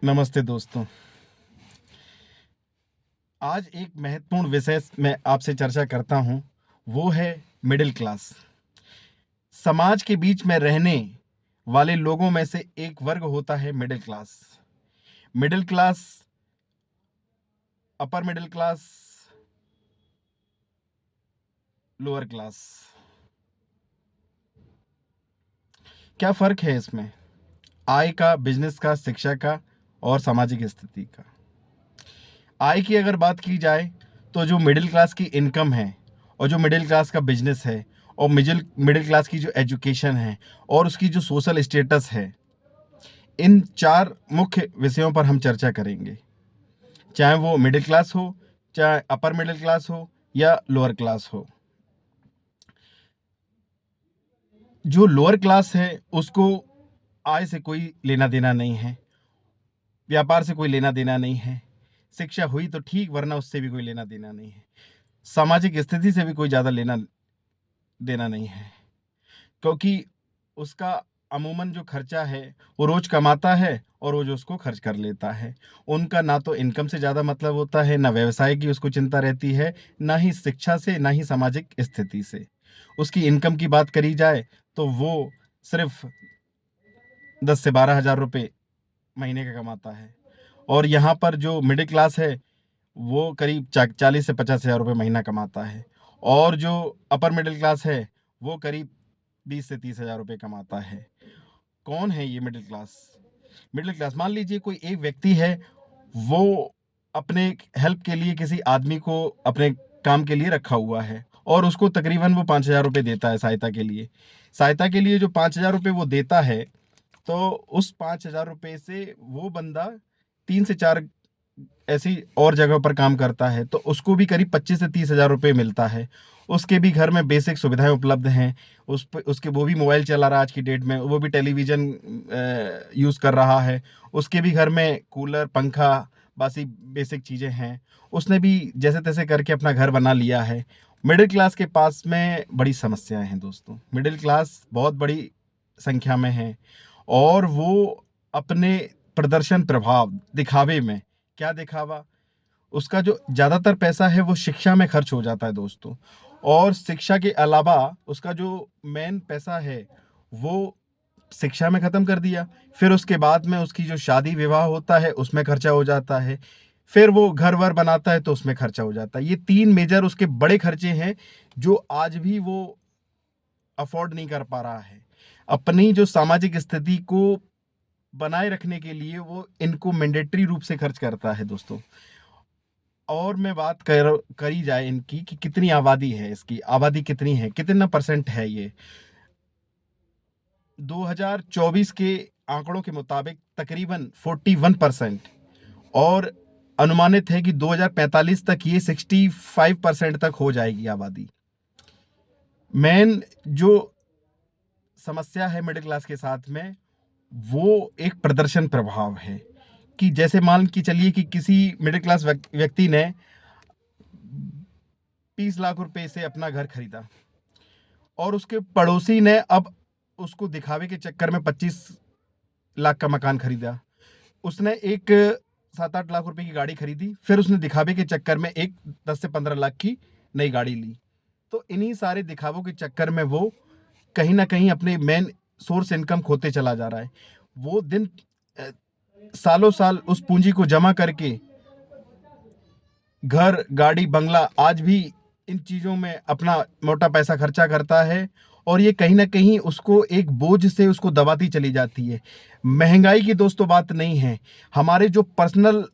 नमस्ते दोस्तों। आज एक महत्वपूर्ण विषय में आपसे चर्चा करता हूँ, वो है मिडिल क्लास। समाज के बीच में रहने वाले लोगों में से एक वर्ग होता है middle class. Middle class, upper middle class, lower class. क्या फ़र्क है इसमें? आय का, बिज़नेस का, शिक्षा का और सामाजिक स्थिति का। आय की अगर बात की जाए तो जो मिडिल क्लास की इनकम है और जो मिडिल क्लास का बिजनेस है और मिडिल मिडिल क्लास की जो एजुकेशन है और उसकी जो सोशल स्टेटस है, इन चार मुख्य विषयों पर हम चर्चा करेंगे। चाहे वो मिडिल क्लास हो, चाहे अपर मिडिल क्लास हो या लोअर क्लास हो। जो लोअर क्लास है उसको आय से कोई लेना देना नहीं है, व्यापार से कोई लेना देना नहीं है, शिक्षा हुई तो ठीक, वरना उससे भी कोई लेना देना नहीं है, सामाजिक स्थिति से भी कोई ज़्यादा लेना देना नहीं है, क्योंकि उसका अमूमन जो खर्चा है वो रोज़ कमाता है और रोज़ उसको खर्च कर लेता है। उनका ना तो इनकम से ज़्यादा मतलब होता है, ना व्यवसाय की उसको चिंता रहती है, ना ही शिक्षा से, ना ही सामाजिक स्थिति से। उसकी इनकम की बात करी जाए तो वो सिर्फ़ 10 से 12,000 रुपए महीने का कमाता है, और यहाँ पर जो मिडिल क्लास है वो करीब 40 से 50,000 रुपए महीना कमाता है, और जो अपर मिडिल क्लास है वो करीब 20 से 30,000 रुपए कमाता है। कौन है ये मिडिल क्लास? मिडिल क्लास, मान लीजिए कोई एक व्यक्ति है, वो अपने हेल्प के लिए किसी आदमी को अपने काम के लिए रखा हुआ है और उसको तकरीबन वो 5,000 रुपए देता है सहायता के लिए। सहायता के लिए जो 5,000 रुपए वो देता है, तो उस 5,000 रुपए से वो बंदा 3 से 4 ऐसी और जगह पर काम करता है, तो उसको भी करीब 25 से 30,000 रुपए मिलता है। उसके भी घर में बेसिक सुविधाएँ उपलब्ध हैं। उसके वो भी मोबाइल चला रहा है आज की डेट में, वो भी टेलीविज़न यूज़ कर रहा है। उसके भी घर में कूलर, पंखा, बाकी बेसिक चीज़ें हैं। उसने भी जैसे-तैसे करके अपना घर बना लिया है। मिडिल क्लास के पास में बड़ी समस्याएँ हैं दोस्तों। मिडिल क्लास बहुत बड़ी संख्या में है, और वो अपने प्रदर्शन, प्रभाव, दिखावे में, क्या दिखावा? उसका जो ज़्यादातर पैसा है वो शिक्षा में खर्च हो जाता है दोस्तों, और शिक्षा के अलावा उसका जो मेन पैसा है वो शिक्षा में ख़त्म कर दिया। फिर उसके बाद में उसकी जो शादी-विवाह होता है उसमें खर्चा हो जाता है। फिर वो घर-वर बनाता है तो उसमें खर्चा हो जाता है। ये 3 मेजर उसके बड़े खर्चे हैं जो आज भी वो अफ़ोर्ड नहीं कर पा रहा है। अपनी जो सामाजिक स्थिति को बनाए रखने के लिए वो इनको मैंडेटरी रूप से खर्च करता है दोस्तों। और मैं बात करी जाए इनकी कि कितनी आबादी है, इसकी आबादी कितनी है, कितना परसेंट है ये? 2024 के आंकड़ों के मुताबिक तकरीबन 41%, और अनुमानित है कि 2045 तक ये 65% तक हो जाएगी आबादी। मेन जो समस्या है मिडिल क्लास के साथ में, वो एक प्रदर्शन प्रभाव है, कि जैसे मान के चलिए कि किसी मिडिल क्लास व्यक्ति ने 30 लाख रुपए से अपना घर खरीदा, और उसके पड़ोसी ने अब उसको दिखावे के चक्कर में 25 लाख का मकान खरीदा। उसने एक 7-8 लाख रुपए की गाड़ी खरीदी, फिर उसने दिखावे के चक्कर में एक 10 से 15 लाख की नई गाड़ी ली। तो इन्हीं सारे दिखावों के चक्कर में वो कहीं न कहीं अपने मेन सोर्स इनकम खोते चला जा रहा है। वो दिन अ, सालों-साल उस पूँजी को जमा करके घर, गाड़ी, बंगला, आज भी इन चीज़ों में अपना मोटा पैसा खर्चा करता है, और ये कहीं न कहीं उसको एक बोझ से उसको दबाती चली जाती है। महँगाई की दोस्तों बात नहीं है, हमारे जो पर्सनल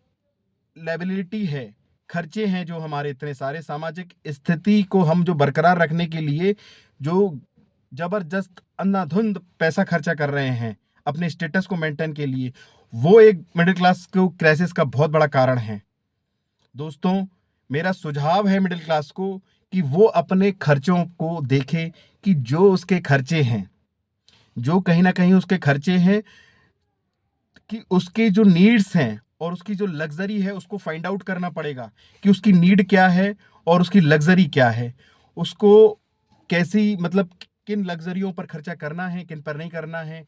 लायबिलिटी है, खर्चे हैं जो हमारे इतने सारे, सामाजिक स्थिति को हम जो बरकरार रखने के लिए जो ज़बरदस्त अंधाधुंध पैसा खर्चा कर रहे हैं, अपने स्टेटस को मेंटेन के लिए, वो एक मिडिल क्लास को क्राइसिस का बहुत बड़ा कारण है। दोस्तों, मेरा सुझाव है मिडिल क्लास को कि वो अपने खर्चों को देखे, कि जो उसके खर्चे हैं, जो कहीं न कहीं उसके खर्चे हैं, कि उसकी जो नीड्स हैं और उसकी जो लग्ज़री है उसको फाइंड आउट करना पड़ेगा, कि उसकी नीड क्या है और उसकी लग्ज़री क्या है। उसको कैसी, मतलब किन लग्ज़रियों पर खर्चा करना है, किन पर नहीं करना है,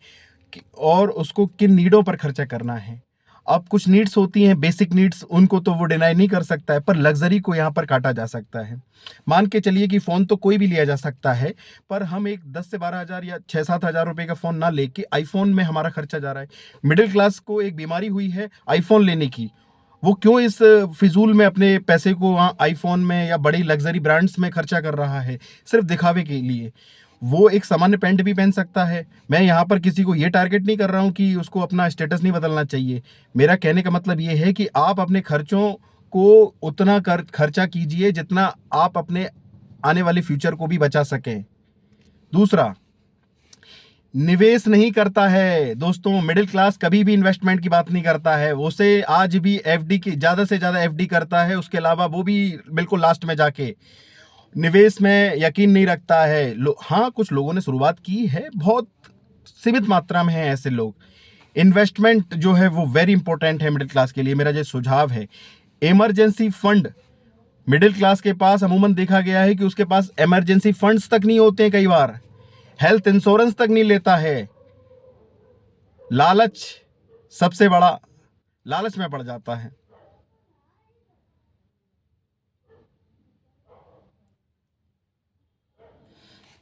और उसको किन नीडों पर खर्चा करना है। अब कुछ नीड्स होती हैं, बेसिक नीड्स, उनको तो वो डिनाई नहीं कर सकता है, पर लग्जरी को यहाँ पर काटा जा सकता है। मान के चलिए कि फ़ोन तो कोई भी लिया जा सकता है, पर हम एक 10 से 12 हज़ार या 6-7 हज़ार रुपए का फ़ोन ना लेके आईफ़ोन में हमारा खर्चा जा रहा है। मिडिल क्लास को एक बीमारी हुई है आईफ़ोन लेने की। वो क्यों इस फिजूल में अपने पैसे को वहाँ आईफ़ोन में या बड़ी लग्जरी ब्रांड्स में खर्चा कर रहा है, सिर्फ दिखावे के लिए। वो एक सामान्य पैंट भी पहन सकता है। मैं यहाँ पर किसी को ये टारगेट नहीं कर रहा हूँ कि उसको अपना स्टेटस नहीं बदलना चाहिए। मेरा कहने का मतलब ये है कि आप अपने खर्चों को उतना खर्चा कीजिए जितना आप अपने आने वाले फ्यूचर को भी बचा सकें। दूसरा, निवेश नहीं करता है दोस्तों। मिडिल क्लास कभी भी इन्वेस्टमेंट की बात नहीं करता है। उसे आज भी एफडी की ज़्यादा से ज़्यादा एफडी करता है, उसके अलावा वो भी बिल्कुल लास्ट में जाके निवेश में यकीन नहीं रखता है। हाँ, कुछ लोगों ने शुरुआत की है, बहुत सीमित मात्रा में है ऐसे लोग। इन्वेस्टमेंट जो है वो वेरी इंपॉर्टेंट है मिडिल क्लास के लिए। मेरा जो सुझाव है, इमरजेंसी फंड, मिडिल क्लास के पास अमूमन देखा गया है कि उसके पास इमरजेंसी फंड्स तक नहीं होते हैं, कई बार हेल्थ इंश्योरेंस तक नहीं लेता है। लालच सबसे बड़ा, लालच में पड़ जाता है।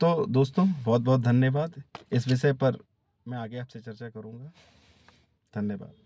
तो दोस्तों, बहुत बहुत धन्यवाद। इस विषय पर मैं आगे आपसे चर्चा करूंगा। धन्यवाद।